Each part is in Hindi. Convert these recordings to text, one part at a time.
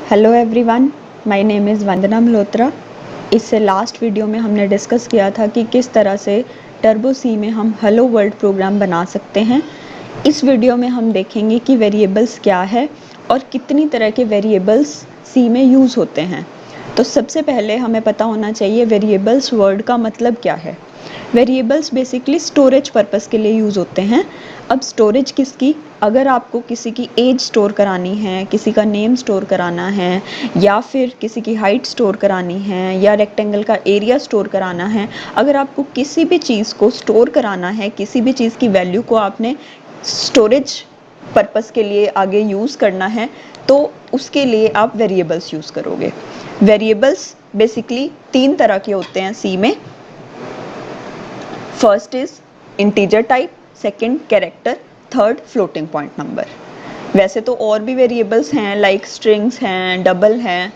Hello everyone, my name is Vandana Malhotra. इससे लास्ट वीडियो में हमने डिस्कस किया था कि किस तरह से टर्बो सी में हम हेलो वर्ल्ड प्रोग्राम बना सकते हैं। इस वीडियो में हम देखेंगे कि वेरिएबल्स क्या है और कितनी तरह के वेरिएबल्स सी में यूज़ होते हैं। तो सबसे पहले हमें पता होना चाहिए वेरिएबल्स वर्ड का मतलब क्या है। वेरिएबल्स बेसिकली स्टोरेज पर्पस के लिए यूज़ होते हैं। अब स्टोरेज किसकी, अगर आपको किसी की एज स्टोर करानी है, किसी का नेम स्टोर कराना है, या फिर किसी की हाइट स्टोर करानी है, या रेक्टेंगल का एरिया स्टोर कराना है, अगर आपको किसी भी चीज़ को स्टोर कराना है, किसी भी चीज़ की वैल्यू को आपने स्टोरेज पर्पस के लिए आगे यूज़ करना है, तो उसके लिए आप वेरिएबल्स यूज़ करोगे। वेरिएबल्स बेसिकली 3 तरह के होते हैं सी में। First is integer type, second character, third floating point number. वैसे तो और भी वेरिएबल्स हैं लाइक स्ट्रिंग्स हैं, डबल हैं,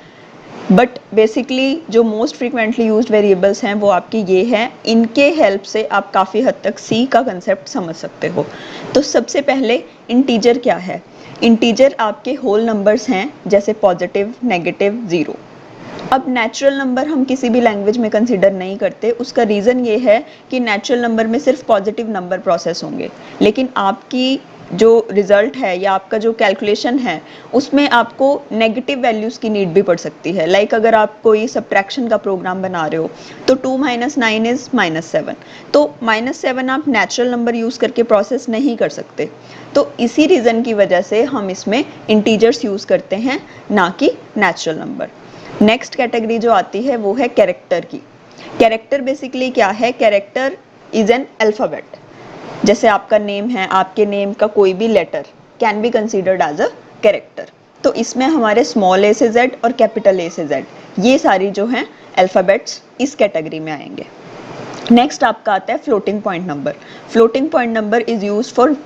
बट बेसिकली जो मोस्ट फ्रीक्वेंटली यूज्ड वेरिएबल्स हैं वो आपके ये हैं। इनके हेल्प से आप काफ़ी हद तक सी का कंसेप्ट समझ सकते हो। तो सबसे पहले इंटीजर क्या है। इंटीजर आपके होल नंबर्स हैं, जैसे पॉजिटिव, नेगेटिव, ज़ीरो। अब नेचुरल नंबर हम किसी भी लैंग्वेज में कंसिडर नहीं करते। उसका रीज़न ये है कि नेचुरल नंबर में सिर्फ पॉजिटिव नंबर प्रोसेस होंगे, लेकिन आपकी जो रिज़ल्ट है या आपका जो कैलकुलेशन है उसमें आपको नेगेटिव वैल्यूज़ की नीड भी पड़ सकती है। लाइक अगर आप कोई सब्ट्रैक्शन का प्रोग्राम बना रहे हो तो 2 - 9 इज़ -7, तो -7 आप नेचुरल नंबर यूज़ करके प्रोसेस नहीं कर सकते। तो इसी रीज़न की वजह से हम इसमें इंटीजर्स यूज़ करते हैं, ना कि नेचुरल नंबर। नेक्स्ट कैटेगरी जो आती है वो है कैरेक्टर की। कैरेक्टर बेसिकली क्या है, कैरेक्टर इज एन अल्फ़ाबेट। जैसे आपका नेम है, आपके नेम का कोई भी letter can be considered as a character. तो इसमें हमारे स्मॉल ए से जेड और कैपिटल ए से जेड, ये सारी जो हैं अल्फ़ाबेट्स इस कैटेगरी में आएंगे। नेक्स्ट आपका आता है floating point number. Floating point number is use for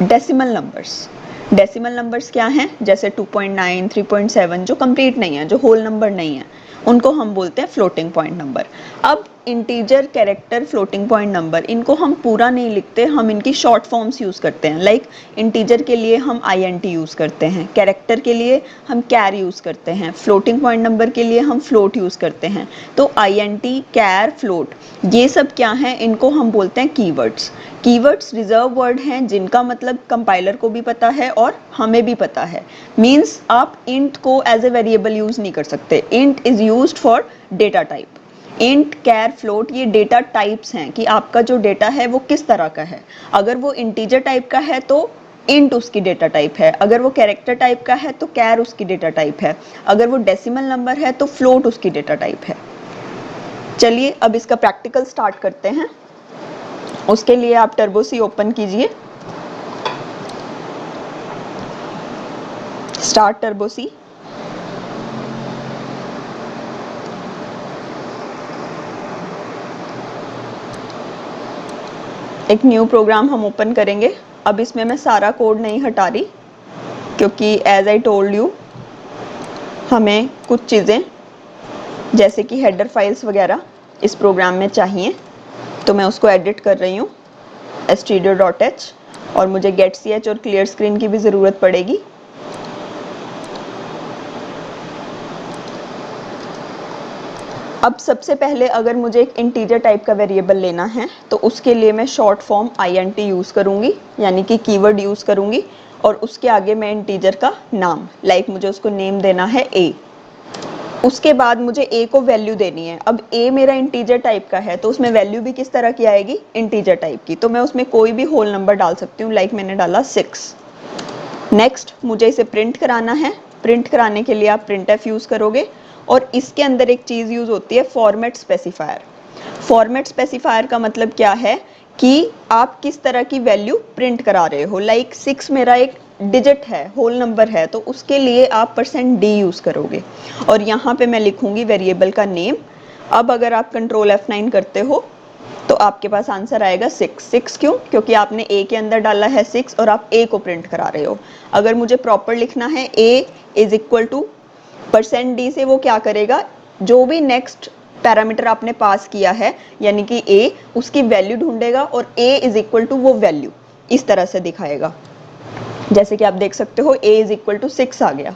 decimal numbers. Decimal numbers क्या हैं, जैसे 2.9, 3.7 जो कंप्लीट नहीं है, जो होल नंबर नहीं है, उनको हम बोलते हैं फ्लोटिंग पॉइंट नंबर। अब integer, character, floating point number, इनको हम पूरा नहीं लिखते, हम इनकी शॉर्ट फॉर्म्स यूज़ करते हैं। लाइक इंटीजर के लिए हम INT यूज़ करते हैं, कैरेक्टर के लिए हम कैर यूज़ करते हैं, फ्लोटिंग पॉइंट नंबर के लिए हम फ्लोट यूज़ करते हैं। तो INT, कैर, फ्लोट, ये सब क्या हैं, इनको हम बोलते हैं कीवर्ड्स। कीवर्ड्स रिजर्व वर्ड हैं जिनका मतलब कंपाइलर को भी पता है और हमें भी पता है। मीन्स आप इंट को एज ए वेरिएबल यूज़ नहीं कर सकते। Int is used for data type. Int, char, float ये डेटा टाइप्स हैं कि आपका जो डेटा है वो किस तरह का है। अगर वो इंटीजर टाइप का है तो इंट उसकी डेटा टाइप है, अगर वो कैरेक्टर टाइप का है तो कैर उसकी डेटा टाइप है, अगर वो डेसिमल नंबर है तो फ्लोट उसकी डेटा टाइप है। चलिए अब इसका प्रैक्टिकल स्टार्ट करते हैं। उसके लिए आप टर्बो सी ओपन कीजिए, स्टार्ट टर्बो सी। एक न्यू प्रोग्राम हम ओपन करेंगे। अब इसमें मैं सारा कोड नहीं हटा रही, क्योंकि एज आई टोल्ड यू हमें कुछ चीज़ें जैसे कि हेडर फाइल्स वगैरह इस प्रोग्राम में चाहिए, तो मैं उसको एडिट कर रही हूँ stdio.h, और मुझे getch और क्लियर स्क्रीन की भी ज़रूरत पड़ेगी। अब सबसे पहले अगर मुझे एक इंटीजर टाइप का वेरिएबल लेना है तो उसके लिए मैं शॉर्ट फॉर्म INT यूज़ करूँगी, यानी कि कीवर्ड यूज़ करूँगी, और उसके आगे मैं इंटीजर का नाम, लाइक मुझे उसको नेम देना है A। उसके बाद मुझे A को वैल्यू देनी है। अब A मेरा इंटीजर टाइप का है तो उसमें वैल्यू भी किस तरह की आएगी, इंटीजर टाइप की। तो मैं उसमें कोई भी होल नंबर डाल सकती हूँ, लाइक मैंने डाला 6। नेक्स्ट मुझे इसे प्रिंट कराना है। प्रिंट कराने के लिए आप printf यूज़ करोगे, और इसके अंदर एक चीज़ यूज़ होती है फॉर्मेट स्पेसिफायर। फॉर्मेट स्पेसिफायर का मतलब क्या है कि आप किस तरह की वैल्यू प्रिंट करा रहे हो। लाइक 6 मेरा एक डिजिट है, होल नंबर है, तो उसके लिए आप %d यूज़ करोगे, और यहाँ पे मैं लिखूँगी वेरिएबल का नेम। अब अगर आप कंट्रोल F9 करते हो तो आपके पास आंसर आएगा 6। 6 क्यों, क्योंकि आपने A के अंदर डाला है 6 और आप A को प्रिंट करा रहे हो। अगर मुझे प्रॉपर लिखना है A is equal to %d से वो क्या करेगा, जो भी नेक्स्ट पैरामीटर आपने पास किया है यानी कि A, उसकी वैल्यू ढूंढेगा और A इज इक्वल टू वो वैल्यू इस तरह से दिखाएगा। जैसे कि आप देख सकते हो A इज इक्वल टू 6 आ गया।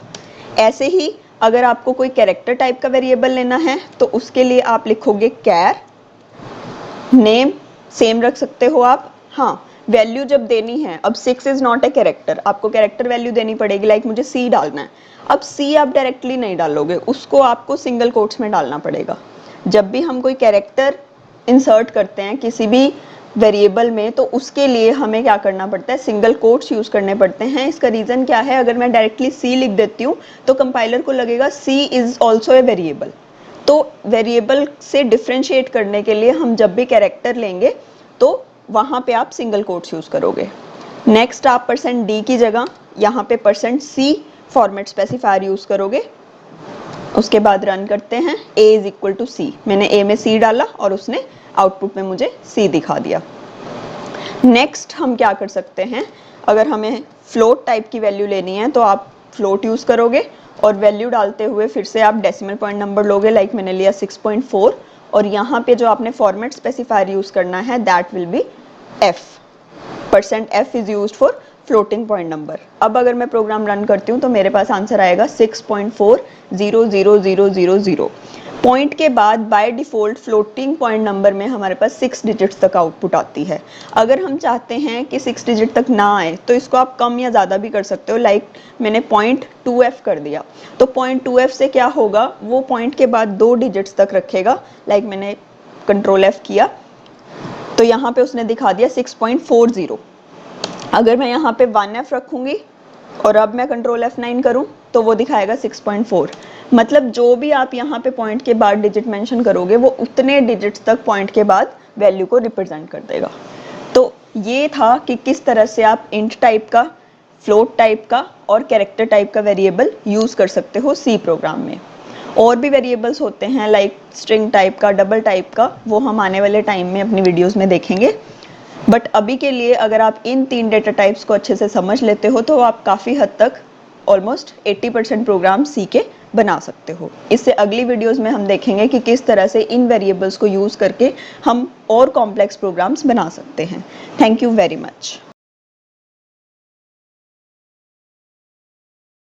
ऐसे ही अगर आपको कोई कैरेक्टर टाइप का वेरिएबल लेना है तो उसके लिए आप लिखोगे कैर, नेम सेम रख सकते हो आप। हाँ, वैल्यू जब देनी है, अब 6 इज नॉट ए कैरेक्टर, आपको कैरेक्टर वैल्यू देनी पड़ेगी, लाइक मुझे सी डालना है। अब सी आप डायरेक्टली नहीं डालोगे, उसको आपको सिंगल कोट्स में डालना पड़ेगा। जब भी हम कोई कैरेक्टर इंसर्ट करते हैं किसी भी वेरिएबल में, तो उसके लिए हमें क्या करना पड़ता है, सिंगल कोट्स यूज करने पड़ते हैं। इसका रीजन क्या है, अगर मैं डायरेक्टली सी लिख देती हूँ तो कंपाइलर को लगेगा सी इज ऑल्सो ए वेरिएबल। तो वेरिएबल से डिफ्रेंशिएट करने के लिए हम जब भी कैरेक्टर लेंगे तो वहाँ पे आप सिंगल कोट्स यूज करोगे। नेक्स्ट आप %d की जगह यहाँ पे %c फॉर्मेट स्पेसिफायर यूज करोगे। उसके बाद रन करते हैं, a इज इक्वल टू सी, मैंने a में c डाला और उसने आउटपुट में मुझे c दिखा दिया। नेक्स्ट हम क्या कर सकते हैं, अगर हमें फ्लोट टाइप की वैल्यू लेनी है तो आप फ्लोट यूज करोगे और वैल्यू डालते हुए फिर से आप डेसिमल पॉइंट नंबर लोगे, लाइक मैंने लिया 6.4, और यहाँ पे जो आपने फॉर्मेट स्पेसिफायर यूज करना है that will be f। %f is used for floating point number. अब अगर मैं प्रोग्राम रन करती हूँ तो मेरे पास आंसर आएगा 6.40000। पॉइंट के बाद by default floating point number में हमारे पास 6 डिजिट्स तक आउटपुट आती है। अगर हम चाहते हैं कि 6 डिजिट तक ना आए तो इसको आप कम या ज़्यादा भी कर सकते हो, लाइक मैंने 0.2f कर दिया। तो 0.2f से क्या होगा, वो पॉइंट के बाद 2 डिजिट्स तक रखेगा, लाइक मैंने कंट्रोल F किया तो यहाँ पे उसने दिखा दिया 6.40। अगर मैं यहाँ पे 1f रखूँगी और अब मैं कंट्रोल F9 करूँ तो वो दिखाएगा 6.4। मतलब जो भी आप यहाँ पे पॉइंट के बाद डिजिट मेंशन करोगे वो उतने डिजिट्स तक पॉइंट के बाद वैल्यू को रिप्रेजेंट कर देगा। तो ये था कि किस तरह से आप इंट टाइप का, फ्लोट टाइप का और कैरेक्टर टाइप का वेरिएबल यूज़ कर सकते हो सी प्रोग्राम में। और भी वेरिएबल्स होते हैं लाइक स्ट्रिंग टाइप का, डबल टाइप का, वो हम आने वाले टाइम में अपनी वीडियोस में देखेंगे। बट अभी के लिए अगर आप इन 3 डेटा टाइप्स को अच्छे से समझ लेते हो तो आप काफ़ी हद तक ऑलमोस्ट 80% प्रोग्राम सी के बना सकते हो। इससे अगली वीडियोस में हम देखेंगे कि किस तरह से इन वेरिएबल्स को यूज़ करके हम और कॉम्प्लेक्स प्रोग्राम्स बना सकते हैं। Thank you very much.